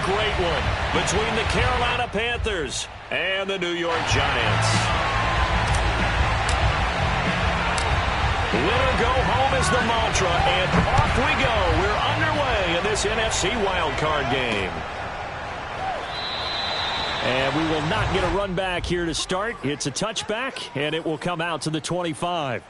great one between the Carolina Panthers and the New York Giants. Winner go home is the mantra, and off we go. We're underway in this NFC Wildcard game. And we will not get a run back here to start. It's a touchback, and it will come out to the 25.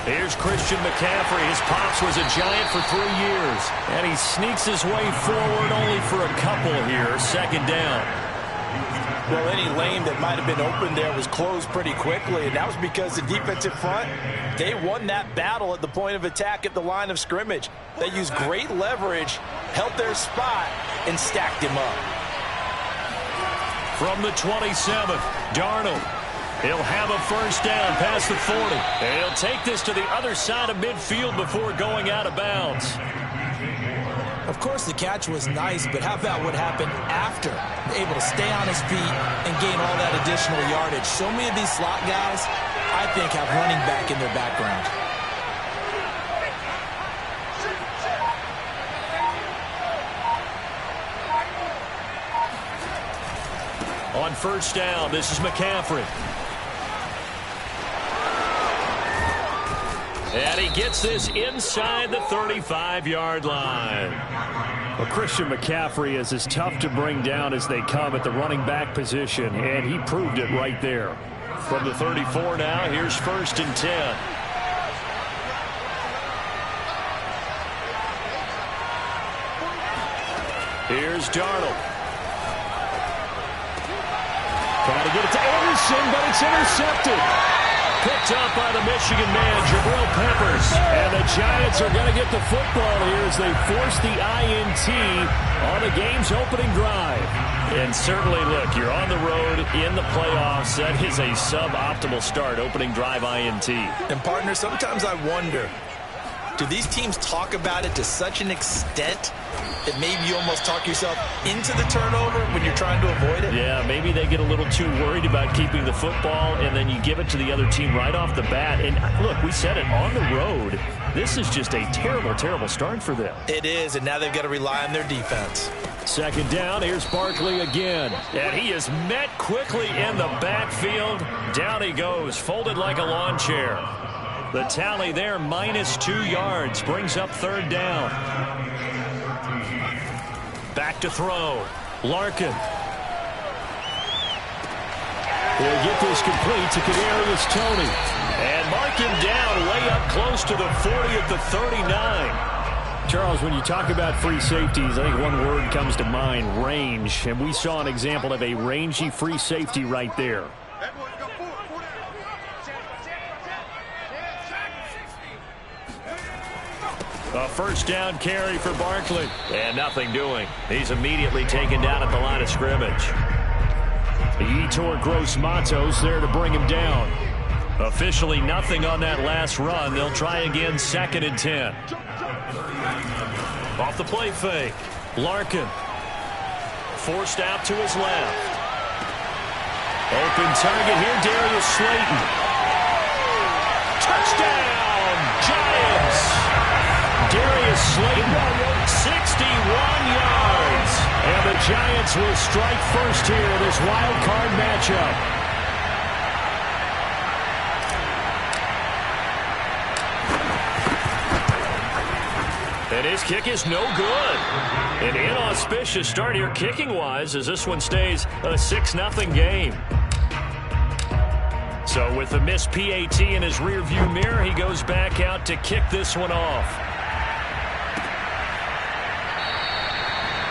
Here's Christian McCaffrey. His pops was a Giant for 3 years. And he sneaks his way forward only for a couple here. Second down. Well, any lane that might have been open there was closed pretty quickly. And that was because the defensive front, they won that battle at the point of attack at the line of scrimmage. They used great leverage, held their spot, and stacked him up. From the 27th, Darnold. He'll have a first down past the 40. And he'll take this to the other side of midfield before going out of bounds. Of course, the catch was nice, but how about what happened after? Able to stay on his feet and gain all that additional yardage. So many of these slot guys, I think, have running back in their background. On first down, this is McCaffrey. And he gets this inside the 35-yard line. Well, Christian McCaffrey is as tough to bring down as they come at the running back position, and he proved it right there. From the 34 now, here's first and 10. Here's Darnold. Trying to get it to Anderson, but it's intercepted. Picked up by the Michigan man, Jabril Peppers. And the Giants are going to get the football here as they force the INT on the game's opening drive. And certainly, look, you're on the road in the playoffs. That is a suboptimal start, opening drive INT. And, partner, sometimes I wonder, do these teams talk about it to such an extent that maybe you almost talk yourself into the turnover when you're trying to avoid it? Yeah, maybe they get a little too worried about keeping the football, and then you give it to the other team right off the bat. And, look, we said it, on the road, this is just a terrible, terrible start for them. It is, and now they've got to rely on their defense. Second down, here's Barkley again. And he is met quickly in the backfield. Down he goes, folded like a lawn chair. The tally there, -2 yards, brings up third down. Back to throw. Larkin. He'll get this complete to Kadarius Toney. And mark him down way up close to the 40 at the 39. Charles, when you talk about free safeties, I think one word comes to mind, range. And we saw an example of a rangy free safety right there. A first down carry for Barkley. And nothing doing. He's immediately taken down at the line of scrimmage. Yetur Gross-Matos there to bring him down. Officially nothing on that last run. They'll try again, 2nd and 10. Off the play fake. Larkin. Forced out to his left. Open target here, Darius Slayton. Touchdown, Giants! Darius Slayton, 61 yards. And the Giants will strike first here in this wild card matchup. And his kick is no good. An inauspicious start here kicking-wise as this one stays a 6-0 game. So with the missed PAT in his rearview mirror, he goes back out to kick this one off.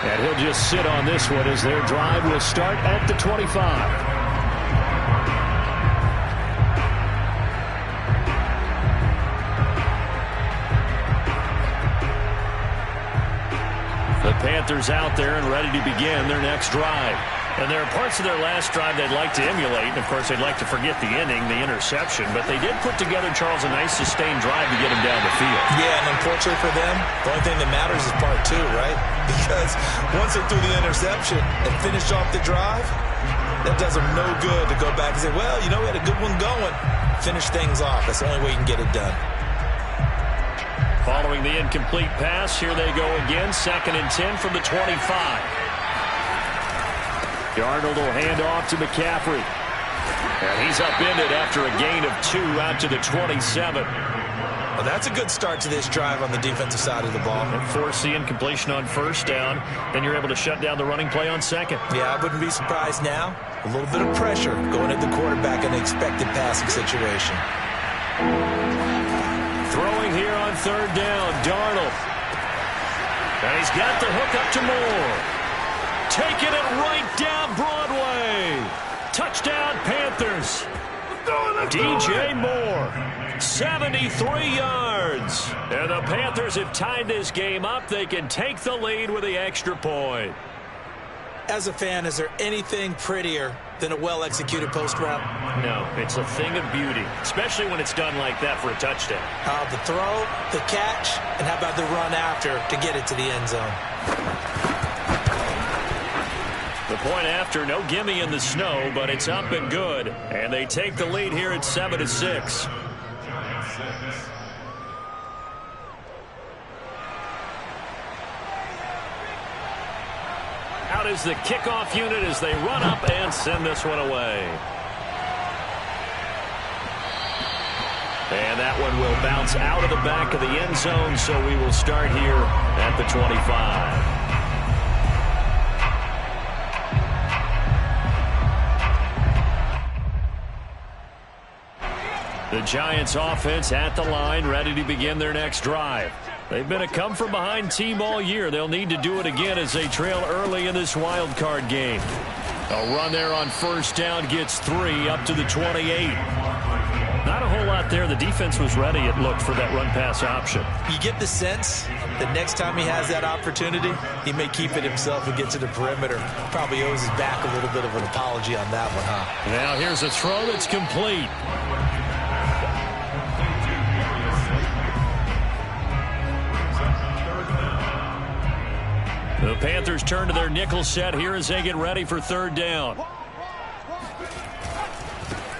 And he'll just sit on this one as their drive will start at the 25. The Panthers out there and ready to begin their next drive. And there are parts of their last drive they'd like to emulate. And, of course, they'd like to forget the inning, the interception. But they did put together, Charles, a nice sustained drive to get him down the field. Yeah, and unfortunately for them, the only thing that matters is part two, right? Because once they threw the interception and finished off the drive, that does them no good to go back and say, well, you know, we had a good one going. Finish things off. That's the only way you can get it done. Following the incomplete pass, here they go again. 2nd and 10 from the 25. Darnold will hand off to McCaffrey. And he's upended after a gain of 2 out to the 27. Well, that's a good start to this drive on the defensive side of the ball. And force the incompletion on 1st down. Then you're able to shut down the running play on 2nd. Yeah, I wouldn't be surprised now. A little bit of pressure going at the quarterback in an expected passing situation. Throwing here on 3rd down, Darnold. And he's got the hook up to Moore. Taking it right down Broadway. Touchdown, Panthers. DJ Moore, 73 yards. And the Panthers have tied this game up. They can take the lead with the extra point. As a fan, is there anything prettier than a well-executed post route? No, it's a thing of beauty, especially when it's done like that for a touchdown. The throw, the catch, and how about the run after to get it to the end zone? The point after, no gimme in the snow, but it's up and good. And they take the lead here at 7-6. Out is the kickoff unit as they run up and send this one away. And that one will bounce out of the back of the end zone, so we will start here at the 25. The Giants offense at the line, ready to begin their next drive. They've been a come-from-behind team all year. They'll need to do it again as they trail early in this wild card game. A run there on 1st down gets 3 up to the 28. Not a whole lot there. The defense was ready, it looked, for that run-pass option. You get the sense that next time he has that opportunity, he may keep it himself and get to the perimeter. Probably owes his back a little bit of an apology on that one, huh? Now here's a throw that's complete. The Panthers turn to their nickel set here as they get ready for 3rd down.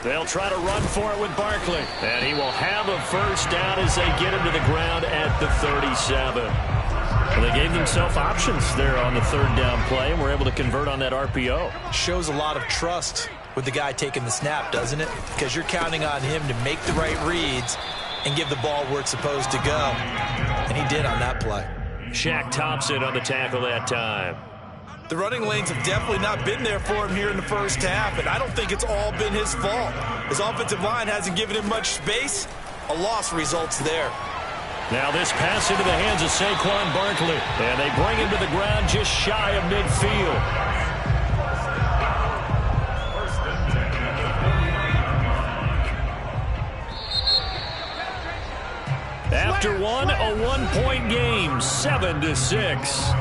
They'll try to run for it with Barkley. And he will have a 1st down as they get him to the ground at the 37. And they gave themselves options there on the 3rd down play and were able to convert on that RPO. Shows a lot of trust with the guy taking the snap, doesn't it? Because you're counting on him to make the right reads and give the ball where it's supposed to go. And he did on that play. Shaq Thompson on the tackle that time. The running lanes have definitely not been there for him here in the 1st half, and I don't think it's all been his fault. His offensive line hasn't given him much space. A loss results there. Now this pass into the hands of Saquon Barkley, and they bring him to the ground just shy of midfield. After one, a one-point game, 7-6.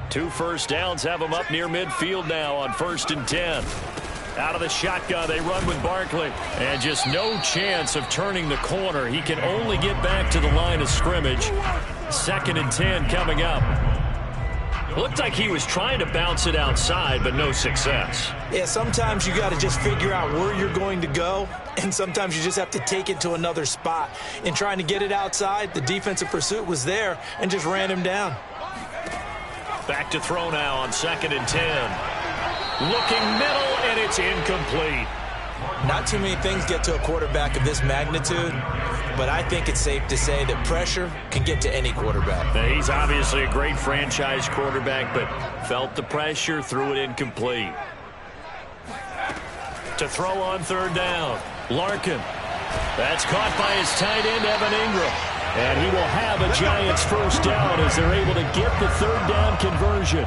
2 first downs have them up near midfield now on 1st and 10. Out of the shotgun, they run with Barkley. And just no chance of turning the corner. He can only get back to the line of scrimmage. 2nd and 10 coming up. Looked like he was trying to bounce it outside, but no success. Yeah, sometimes you got to just figure out where you're going to go, and sometimes you just have to take it to another spot. In trying to get it outside, the defensive pursuit was there and just ran him down. Back to throw now on 2nd and 10. Looking middle, and it's incomplete. Not too many things get to a quarterback of this magnitude, but I think it's safe to say that pressure can get to any quarterback. Now, he's obviously a great franchise quarterback, but felt the pressure, threw it incomplete. To throw on 3rd down, Larkin. That's caught by his tight end, Evan Ingram. And he will have a Giants 1st down as they're able to get the 3rd down conversion.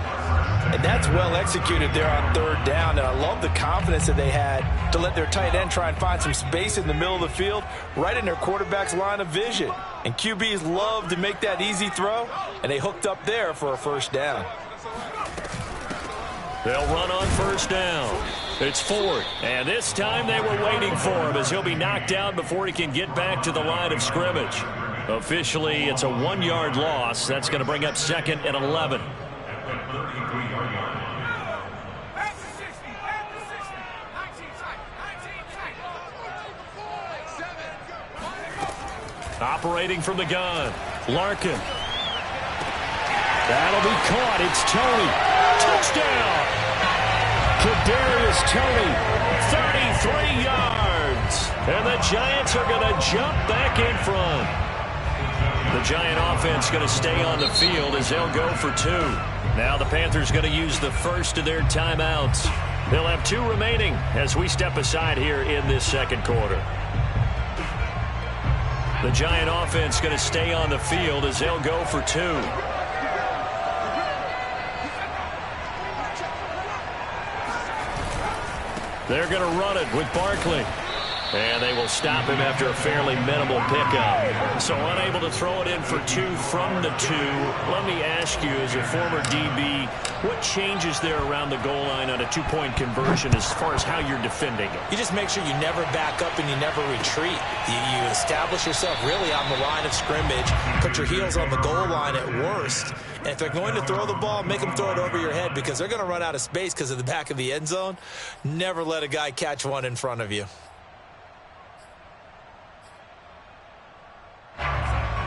And that's well executed there on third down. And I love the confidence that they had to let their tight end try and find some space in the middle of the field, right in their quarterback's line of vision. And QBs love to make that easy throw, and they hooked up there for a first down. They'll run on first down. It's Ford, and this time they were waiting for him as he'll be knocked down before he can get back to the line of scrimmage. Officially, it's a 1-yard loss. That's going to bring up 2nd and 11. Operating from the gun, Larkin. That'll be caught. It's Tony. Touchdown! Kadarius Toney, 33 yards. And the Giants are going to jump back in front. The Giant offense going to stay on the field as they'll go for 2. Now the Panthers going to use the first of their timeouts. They'll have 2 remaining as we step aside here in this second quarter. The Giant offense going to stay on the field as they'll go for 2. They're going to run it with Barkley. And they will stop him after a fairly minimal pickup. So unable to throw it in for 2 from the 2. Let me ask you, as a former DB, what changes there around the goal line on a 2-point conversion as far as how you're defending it? You just make sure you never back up and you never retreat. You establish yourself really on the line of scrimmage, put your heels on the goal line at worst. And if they're going to throw the ball, make them throw it over your head because they're going to run out of space because of the back of the end zone. Never let a guy catch one in front of you.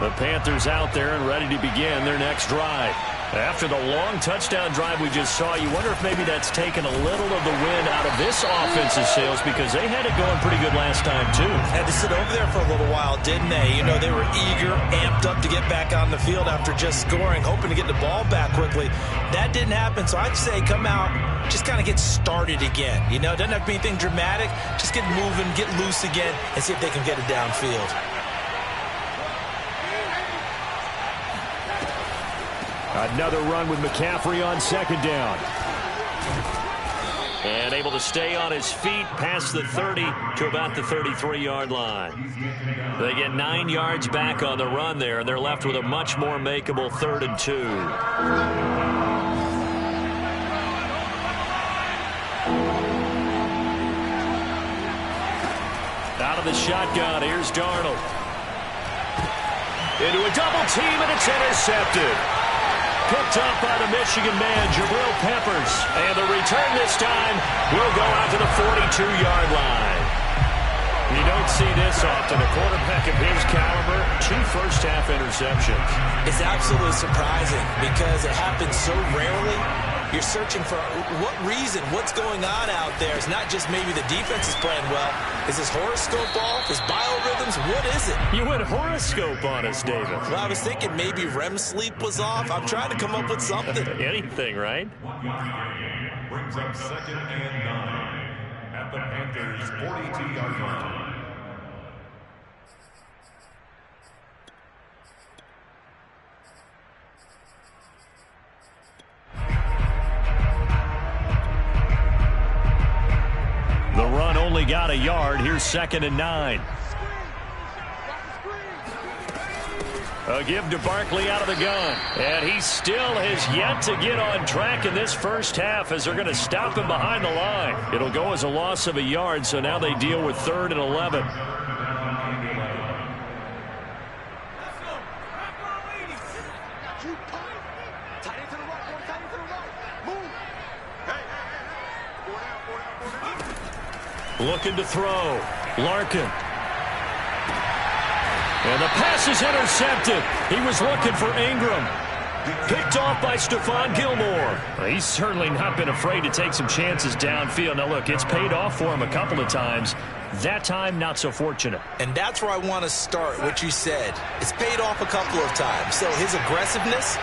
The Panthers out there and ready to begin their next drive. After the long touchdown drive we just saw, you wonder if maybe that's taken a little of the wind out of this offense's sails because they had it going pretty good last time, too. Had to sit over there for a little while, didn't they? You know, they were eager, amped up to get back on the field after just scoring, hoping to get the ball back quickly. That didn't happen, so I'd say come out, just kind of get started again. You know, it doesn't have to be anything dramatic. Just get moving, get loose again, and see if they can get it downfield. Another run with McCaffrey on second down. And able to stay on his feet past the 30 to about the 33-yard line. They get 9 yards back on the run there, and they're left with a much more makeable 3rd and 2. Out of the shotgun, here's Darnold. Into a double team, and it's intercepted. Picked up by the Michigan man, Jabril Peppers. And the return this time will go out to the 42-yard line. You don't see this often. A quarterback of his caliber, 2 first-half interceptions. It's absolutely surprising because it happens so rarely. You're searching for what reason, what's going on out there. It's not just maybe the defense is playing well. Is his horoscope off? His biorhythms? What is it? You went horoscope on us, David. Well, I was thinking maybe REM sleep was off. I'm trying to come up with something. Anything, right? Brings up 2nd and 9 at the Panthers' 42-yard line. The run only got a yard. Here's 2nd and 9. A give to Barkley out of the gun. And he still has yet to get on track in this first half as they're going to stop him behind the line. It'll go as a loss of a yard, so now they deal with 3rd and 11. Looking to throw. Larkin. And the pass is intercepted. He was looking for Ingram. Picked off by Stephon Gilmore. He's certainly not been afraid to take some chances downfield. Now, look, it's paid off for him a couple of times. That time, not so fortunate. And that's where I want to start, what you said. It's paid off a couple of times. So his aggressiveness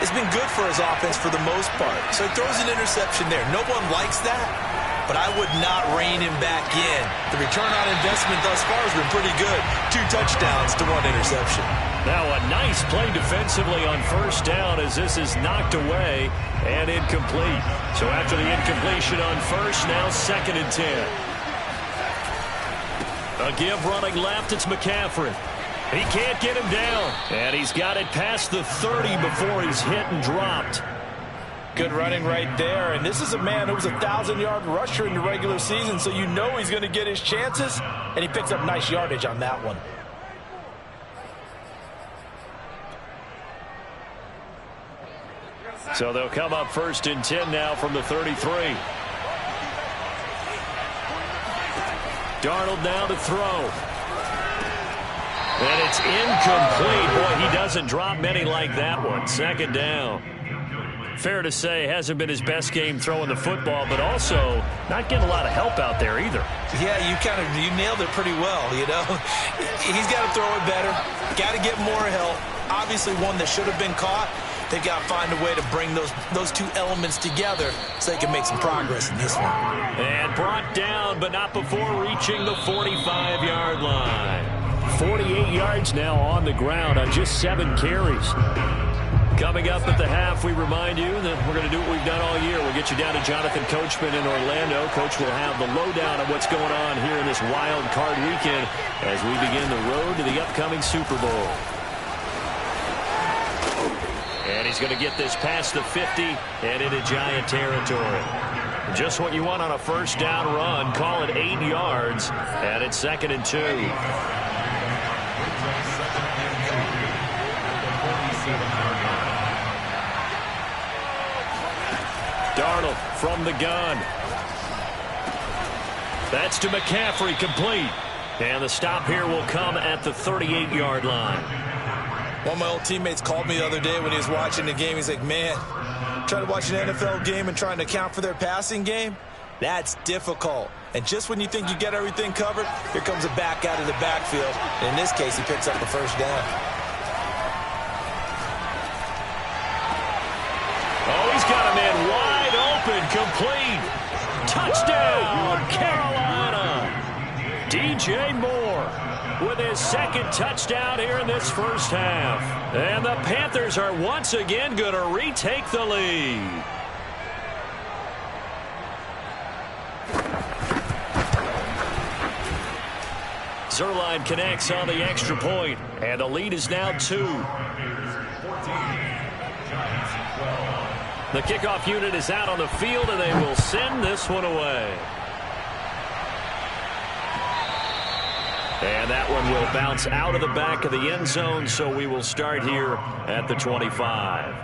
has been good for his offense for the most part. So he throws an interception there. No one likes that. But I would not rein him back in. The return on investment thus far has been pretty good. 2 touchdowns to 1 interception. Now a nice play defensively on first down as this is knocked away and incomplete. So after the incompletion on first, now 2nd and 10. A give running left, it's McCaffrey. He can't get him down. And he's got it past the 30 before he's hit and dropped. Good running right there. And this is a man who was a 1,000-yard rusher in the regular season, so you know he's going to get his chances. And he picks up nice yardage on that one. So they'll come up 1st and 10 now from the 33. Darnold now to throw. And it's incomplete. Boy, he doesn't drop many like that one. 2nd down. Fair to say, hasn't been his best game throwing the football, but also not getting a lot of help out there either. Yeah, you nailed it pretty well, you know. He's got to throw it better. Got to get more help. Obviously one that should have been caught. They've got to find a way to bring those two elements together so they can make some progress in this one. And brought down, but not before reaching the 45-yard line. 48 yards now on the ground on just 7 carries. Coming up at the half, we remind you that we're going to do what we've done all year. We'll get you down to Jonathan Coachman in Orlando. Coach will have the lowdown of what's going on here in this wild card weekend as we begin the road to the upcoming Super Bowl. And he's going to get this past the 50 and into Giant territory. Just what you want on a first down run. Call it 8 yards, and it's 2nd and 2. Darnold from the gun. That's to McCaffrey, complete. And the stop here will come at the 38-yard line. One of my old teammates called me the other day when he was watching the game. He's like, man, trying to watch an NFL game and trying to account for their passing game, that's difficult. And just when you think you get everything covered, here comes a back out of the backfield. And in this case, he picks up the first down. Oh, he's got a man wide open, complete. Touchdown, Carolina. DJ Moore with his 2nd touchdown here in this first half. And the Panthers are once again going to retake the lead. Zerline connects on the extra point, and the lead is now 2. The kickoff unit is out on the field, and they will send this one away. And that one will bounce out of the back of the end zone, so we will start here at the 25.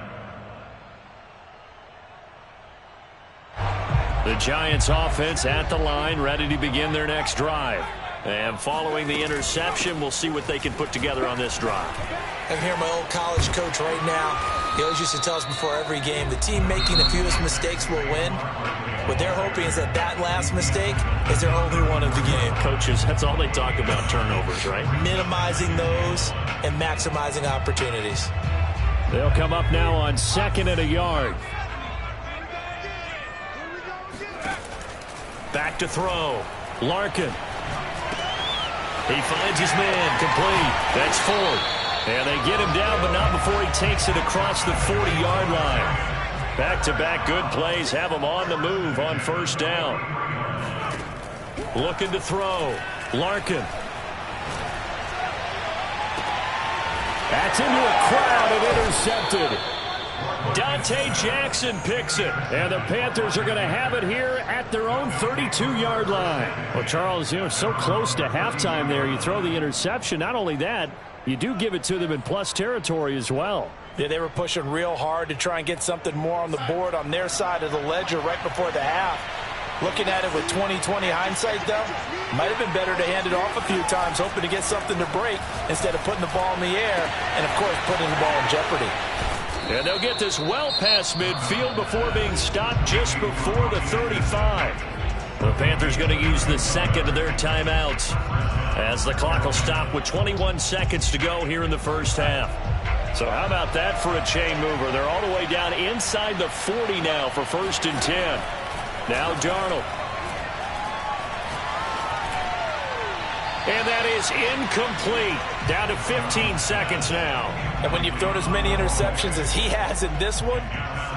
The Giants offense at the line, ready to begin their next drive. And following the interception, we'll see what they can put together on this drive. I can hear my old college coach right now. He always used to tell us before every game, the team making the fewest mistakes will win. What they're hoping is that last mistake is their only one of the game. Coaches, that's all they talk about, turnovers, right? Minimizing those and maximizing opportunities. They'll come up now on 2nd and a yard. Back to throw. Larkin. He finds his man, complete. That's Ford. And they get him down, but not before he takes it across the 40-yard line. Back-to-back good plays have him on the move on first down. Looking to throw. Larkin. That's into a crowd and intercepted. Dante Jackson picks it. And the Panthers are going to have it here at their own 32-yard line. Well, Charles, so close to halftime there. You throw the interception. Not only that, you do give it to them in plus territory as well. Yeah, they were pushing real hard to try and get something more on the board on their side of the ledger right before the half. Looking at it with 20/20 hindsight, though, might have been better to hand it off a few times, hoping to get something to break instead of putting the ball in the air and, of course, putting the ball in jeopardy. And they'll get this well past midfield before being stopped just before the 35. The Panthers going to use the 2nd of their timeouts as the clock will stop with 21 seconds to go here in the first half. So how about that for a chain mover? They're all the way down inside the 40 now for 1st and 10. Now Darnold. And that is incomplete. Down to 15 seconds now. And when you've thrown as many interceptions as he has in this one,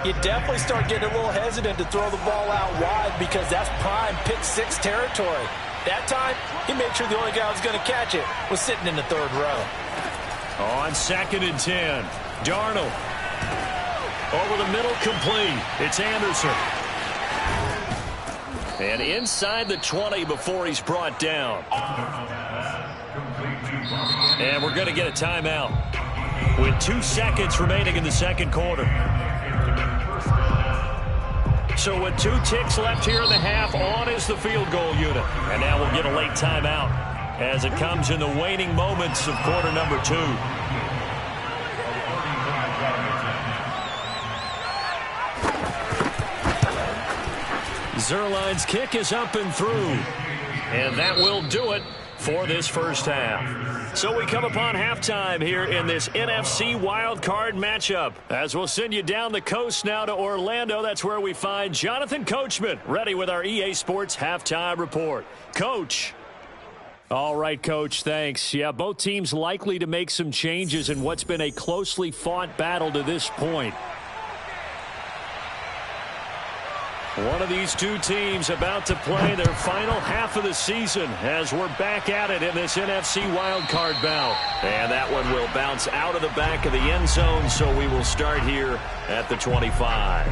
you definitely start getting a little hesitant to throw the ball out wide because that's prime pick six territory. That time, he made sure the only guy who was going to catch it was sitting in the third row. On 2nd and 10, Darnold. Over the middle, complete. It's Anderson. And inside the 20 before he's brought down. And we're going to get a timeout with 2 seconds remaining in the second quarter. So with 2 ticks left here in the half, on is the field goal unit. And now we'll get a late timeout as it comes in the waning moments of quarter number 2. Zerline's kick is up and through. And that will do it for this first half. So we come upon halftime here in this NFC Wildcard matchup. As we'll send you down the coast now to Orlando, that's where we find Jonathan Coachman, ready with our EA Sports Halftime Report. Coach. All right, Coach, thanks. Yeah, both teams likely to make some changes in what's been a closely fought battle to this point. One of these two teams about to play their final half of the season as we're back at it in this NFC wildcard bout. And that one will bounce out of the back of the end zone, so we will start here at the 25.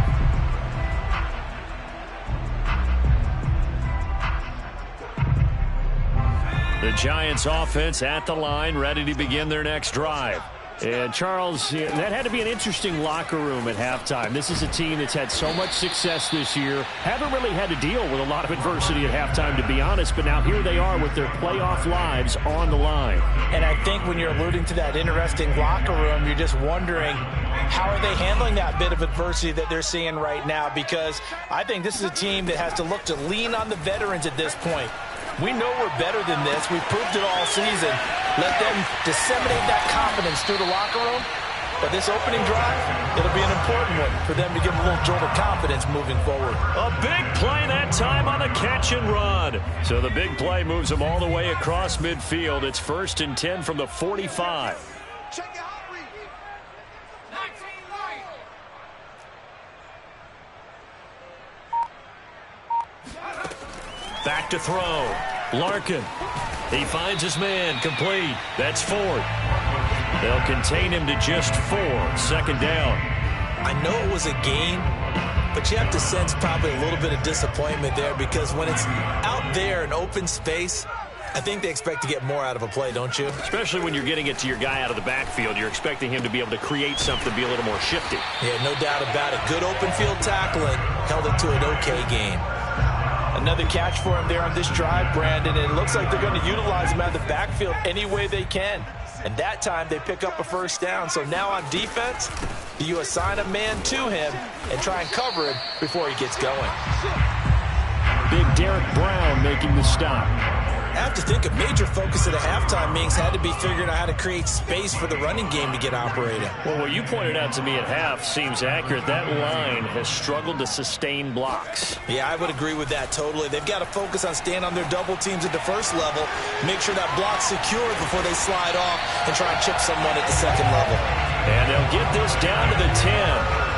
The Giants offense at the line, ready to begin their next drive. And, Charles, that had to be an interesting locker room at halftime. This is a team that's had so much success this year. Haven't really had to deal with a lot of adversity at halftime, to be honest. But now here they are with their playoff lives on the line. And I think when you're alluding to that interesting locker room, you're just wondering, how are they handling that bit of adversity that they're seeing right now? Because I think this is a team that has to look to lean on the veterans at this point. We know we're better than this. We've proved it all season. Let them disseminate that confidence through the locker room. But this opening drive, it'll be an important one for them to give them a little jolt of confidence moving forward. A big play that time on the catch and run. So the big play moves them all the way across midfield. It's 1st and 10 from the 45. Back to throw. Larkin. He finds his man. Complete. That's Ford. They'll contain him to just 4. 2nd down. I know it was a game, but you have to sense probably a little bit of disappointment there because when it's out there in open space, I think they expect to get more out of a play, don't you? Especially when you're getting it to your guy out of the backfield. You're expecting him to be able to create something, be a little more shifty. Yeah, no doubt about it. Good open field tackling. Held it to an okay game. Another catch for him there on this drive, Brandon. And it looks like they're going to utilize him out of the backfield any way they can. And that time they pick up a 1st down. So now on defense, do you assign a man to him and try and cover him before he gets going? Big Derek Brown making the stop. I have to think a major focus of the halftime meetings had to be figuring out how to create space for the running game to get operating. Well, what you pointed out to me at half seems accurate. That line has struggled to sustain blocks. Yeah, I would agree with that totally. They've got to focus on staying on their double teams at the first level, make sure that block's secured before they slide off and try and chip someone at the second level. And they'll get this down to the 10.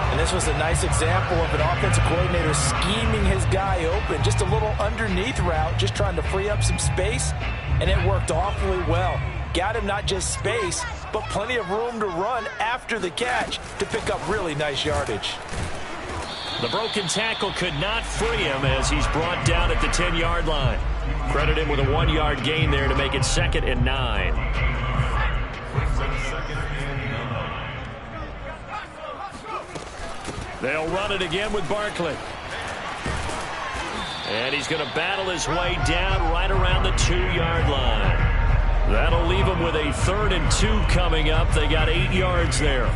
And this was a nice example of an offensive coordinator scheming his guy open. Just a little underneath route, just trying to free up some space, and it worked awfully well. Got him not just space, but plenty of room to run after the catch to pick up really nice yardage. The broken tackle could not free him as he's brought down at the 10-yard line. Credit him with a 1-yard gain there to make it 2nd and 9. They'll run it again with Barkley. And he's going to battle his way down right around the 2-yard line. That'll leave him with a 3rd and 2 coming up. They got 8 yards there.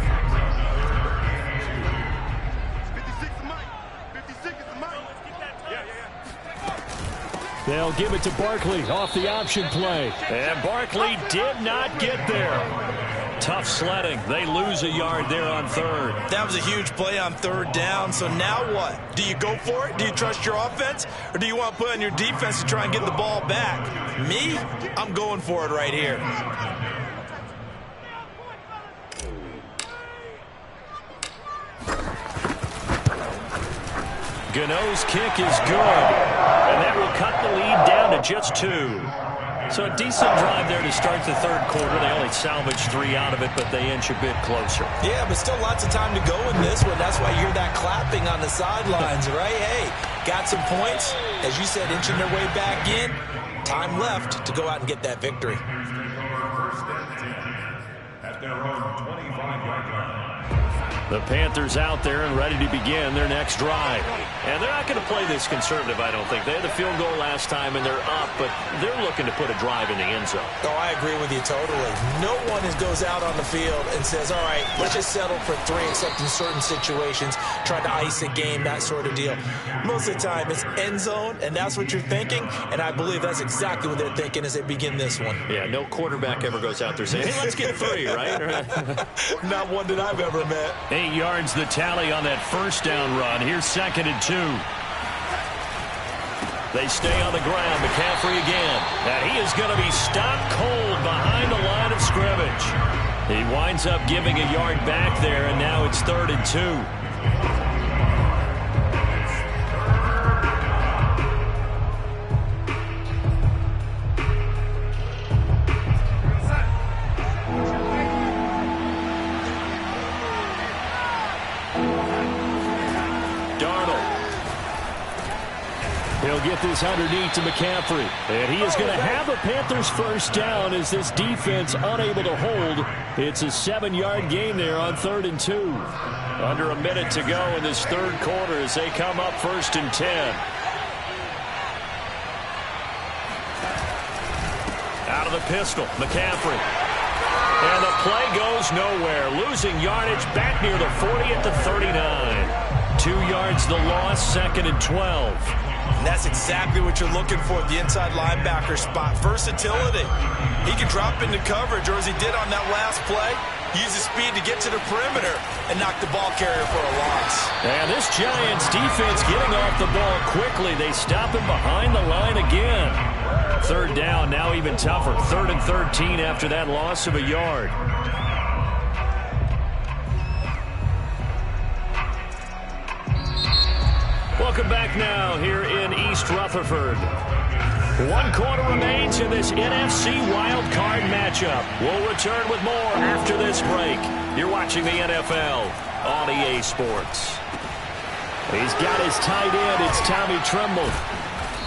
56 is Mike. 56 is Mike. Yeah. They'll give it to Barkley off the option play. And Barkley did not get there. Tough sledding. They lose a yard there on third. That was a huge play on third down. So now what? Do you go for it? Do you trust your offense? Or do you want to put on your defense to try and get the ball back? Me? I'm going for it right here. Gano's kick is good. And that will cut the lead down to just 2. So a decent drive there to start the third quarter. They only salvaged 3 out of it, but they inch a bit closer. Yeah, but still lots of time to go in this one. That's why you hear that clapping on the sidelines, right? Hey, got some points. As you said, inching their way back in. Time left to go out and get that victory. First and 10 at their own 25-yard line. The Panthers out there and ready to begin their next drive. And they're not going to play this conservative, I don't think. They had the field goal last time, and they're up, but they're looking to put a drive in the end zone. Oh, I agree with you totally. No one goes out on the field and says, all right, let's just settle for 3, except in certain situations, trying to ice a game, that sort of deal. Most of the time, it's end zone, and that's what you're thinking, and I believe that's exactly what they're thinking as they begin this one. Yeah, no quarterback ever goes out there saying, hey, let's get 3, right? Not one that I've ever met. 8 yards the tally on that first down run. Here's 2nd and 2. They stay on the ground. McCaffrey again. And he is going to be stopped cold behind the line of scrimmage. He winds up giving a yard back there, and now it's 3rd and 2. He'll get this underneath to McCaffrey. And he is going to have a Panthers first down as this defense unable to hold. It's a 7-yard gain there on 3rd and 2. Under a minute to go in this third quarter as they come up 1st and 10. Out of the pistol, McCaffrey. And the play goes nowhere. Losing yardage back near the 40 at the 39. 2 yards the loss, 2nd and 12. And that's exactly what you're looking for at the inside linebacker spot. Versatility. He can drop into coverage, or as he did on that last play, use his speed to get to the perimeter and knock the ball carrier for a loss. And this Giants defense getting off the ball quickly. They stop him behind the line again. 3rd down, now even tougher. 3rd and 13 after that loss of a yard. Welcome back now here in East Rutherford. 1 quarter remains in this NFC Wildcard matchup. We'll return with more after this break. You're watching the NFL on EA Sports. He's got his tight end. It's Tommy Tremble.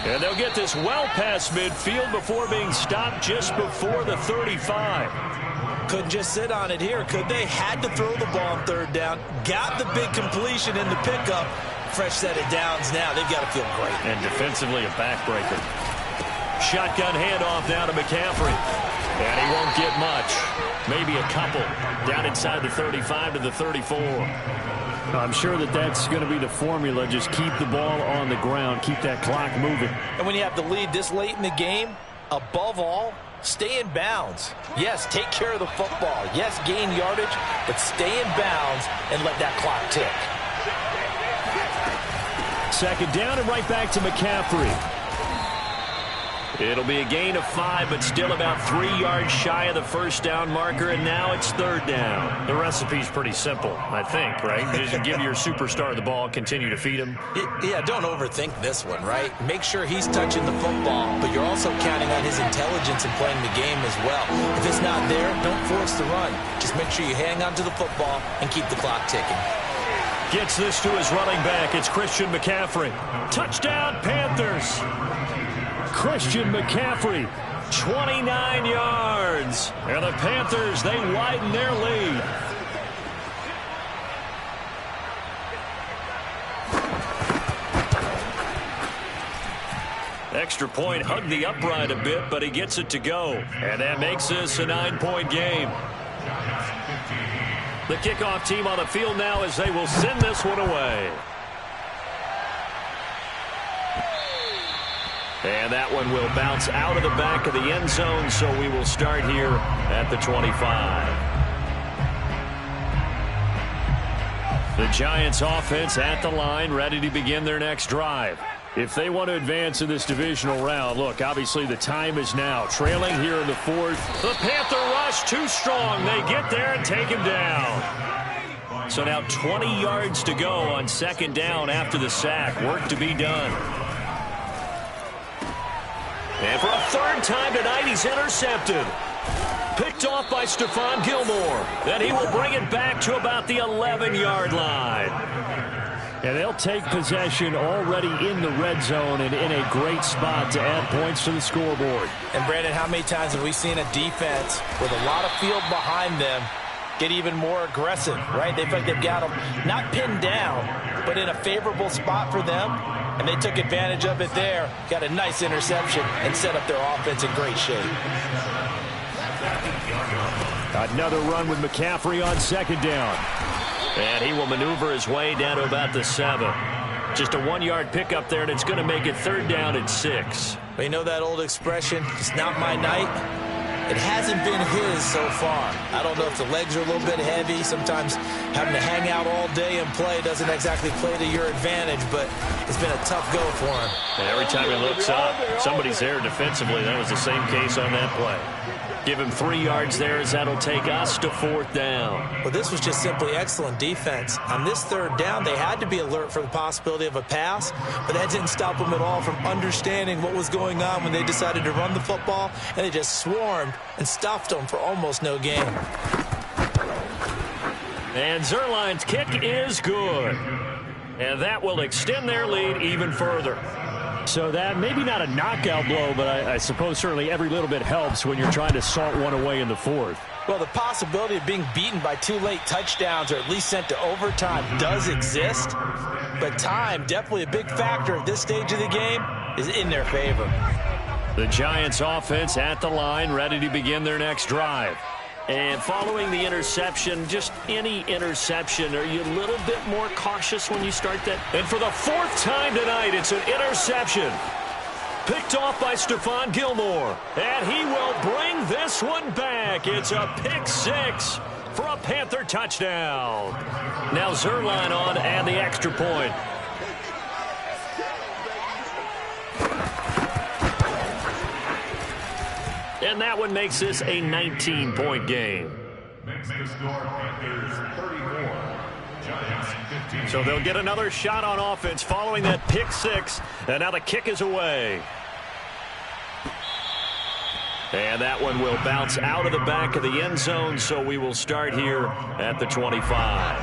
And they'll get this well past midfield before being stopped just before the 35. Couldn't just sit on it here, could they? Had to throw the ball on 3rd down. Got the big completion in the pickup. Fresh set of downs now. They've got to feel great. And defensively a backbreaker. Shotgun handoff down to McCaffrey. And he won't get much. Maybe a couple. Down inside the 35 to the 34. I'm sure that's going to be the formula. Just keep the ball on the ground. Keep that clock moving. And when you have the lead this late in the game, above all, stay in bounds. Yes, take care of the football. Yes, gain yardage, but stay in bounds and let that clock tick. 2nd down and right back to McCaffrey. It'll be a gain of 5, but still about 3 yards shy of the first down marker, and now it's 3rd down. The recipe's pretty simple, I think, right? Just give your superstar the ball, continue to feed him. Yeah, don't overthink this one, right? Make sure he's touching the football, but you're also counting on his intelligence in playing the game as well. If it's not there, don't force the run. Just make sure you hang on to the football and keep the clock ticking. Gets this to his running back. It's Christian McCaffrey. Touchdown, Panthers. Christian McCaffrey, 29 yards. And the Panthers, they widen their lead. Extra point, hugged the upright a bit, but he gets it to go. And that makes this a 9-point game. The kickoff team on the field now as they will send this one away. And that one will bounce out of the back of the end zone, so we will start here at the 25. The Giants offense at the line, ready to begin their next drive. If they want to advance in this divisional round, look, obviously the time is now. Trailing here in the fourth. The Panther rush too strong. They get there and take him down. So now 20 yards to go on second down after the sack. Work to be done. And for a third time tonight, he's intercepted. Picked off by Stephon Gilmore. Then he will bring it back to about the 11-yard line. And they'll take possession already in the red zone and in a great spot to add points to the scoreboard. And, Brandon, how many times have we seen a defense with a lot of field behind them get even more aggressive, right? They feel like they've got them not pinned down, but in a favorable spot for them. And they took advantage of it there. Got a nice interception and set up their offense in great shape. Another run with McCaffrey on second down. And he will maneuver his way down to about the 7. Just a 1-yard pickup there, and it's going to make it third down at 6. Well, you know that old expression, it's not my night? It hasn't been his so far. I don't know if the legs are a little bit heavy. Sometimes having to hang out all day and play doesn't exactly play to your advantage, but it's been a tough go for him. And every time he looks up, somebody's there defensively. That was the same case on that play. Give him 3 yards there as that'll take us to fourth down. Well, this was just simply excellent defense. On this third down, they had to be alert for the possibility of a pass, but that didn't stop them at all from understanding what was going on when they decided to run the football, and they just swarmed and stuffed them for almost no gain. And Zuerlein's kick is good. And that will extend their lead even further. So that maybe not a knockout blow, but I suppose certainly every little bit helps when you're trying to salt one away in the fourth. Well, the possibility of being beaten by 2 late touchdowns or at least sent to overtime does exist, but time, definitely a big factor at this stage of the game, is in their favor. The Giants offense at the line, ready to begin their next drive. And following the interception, just any interception, are you a little bit more cautious when you start that? And for the 4th time tonight, it's an interception. Picked off by Stephon Gilmore. And he will bring this one back. It's a pick 6 for a Panther touchdown. Now Zuerlein on and the extra point. And that one makes this a 19-point game. Makes the score Panthers 34, Giants 15. So they'll get another shot on offense following that pick 6. And now the kick is away. And that one will bounce out of the back of the end zone, so we will start here at the 25.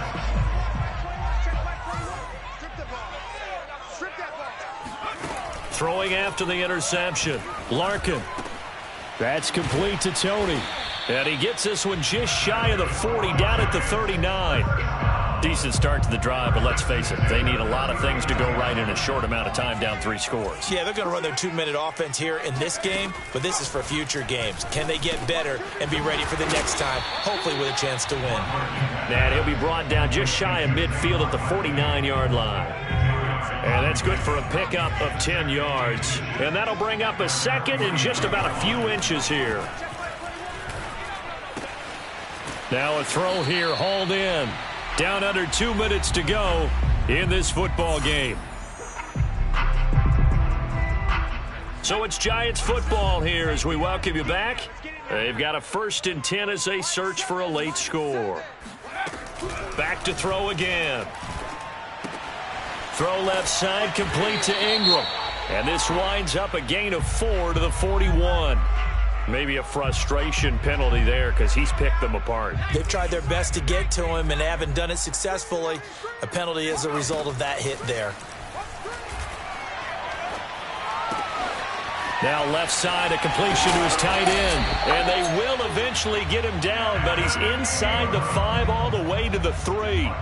Throwing after the interception, Larkin. That's complete to Tony. And he gets this one just shy of the 40, down at the 39. Decent start to the drive, but let's face it, they need a lot of things to go right in a short amount of time, down 3 scores. Yeah, they're going to run their 2-minute offense here in this game, but this is for future games. Can they get better and be ready for the next time, hopefully with a chance to win? And he'll be brought down just shy of midfield at the 49-yard line. And that's good for a pickup of 10 yards. And that'll bring up a second and just about a few inches here. Now a throw here, hauled in. Down under 2 minutes to go in this football game. So it's Giants football here as we welcome you back. They've got a 1st and 10 as they search for a late score. Back to throw again. Throw left side, complete to Ingram. And this winds up a gain of 4 to the 41. Maybe a frustration penalty there because he's picked them apart. They've tried their best to get to him and haven't done it successfully. A penalty is a result of that hit there. Now left side, a completion to his tight end. And they will eventually get him down, but he's inside the 5 all the way to the 3.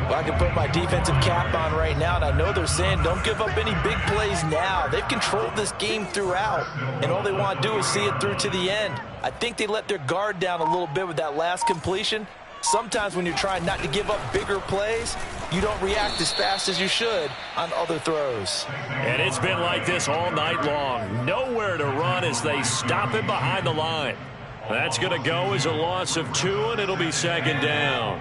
Well, I can put my defensive cap on right now, and I know they're saying don't give up any big plays now. They've controlled this game throughout, and all they want to do is see it through to the end. I think they let their guard down a little bit with that last completion. Sometimes when you're trying not to give up bigger plays, you don't react as fast as you should on other throws. And it's been like this all night long. Nowhere to run as they stop him behind the line. That's going to go as a loss of 2, and it'll be second down.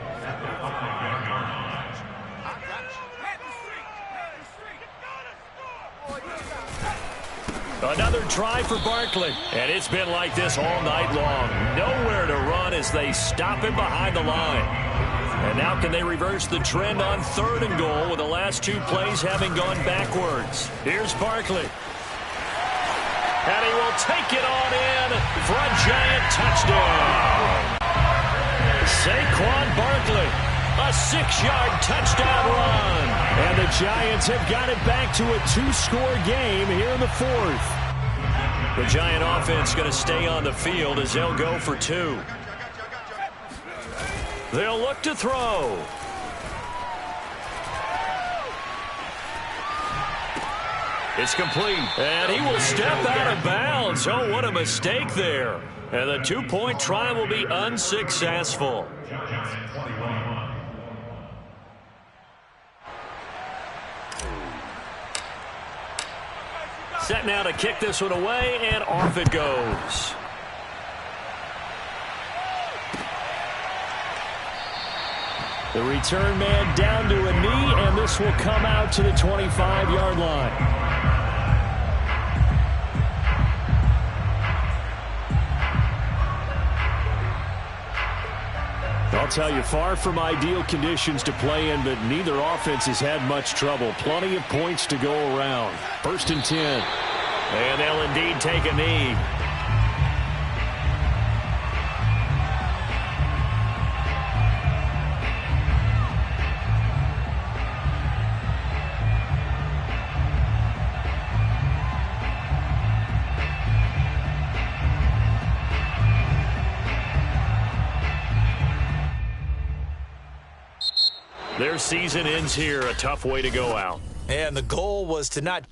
Another try for Barkley. And it's been like this all night long. Nowhere to run as they stop him behind the line. And now can they reverse the trend on 3rd and goal with the last 2 plays having gone backwards? Here's Barkley. And he will take it on in for a giant touchdown. Saquon Barkley, a 6-yard touchdown run. And the Giants have got it back to a 2-score game here in the 4th. The Giant offense going to stay on the field as they'll go for 2. They'll look to throw. It's complete, and he will step out of bounds. Oh, what a mistake there. And the 2-point try will be unsuccessful. Set now to kick this one away, and off it goes. The return man down to a knee, and this will come out to the 25-yard line. I'll tell you, far from ideal conditions to play in, but neither offense has had much trouble. Plenty of points to go around. 1st and 10. And they'll indeed take a knee. Their season ends here. A tough way to go out. And the goal was to not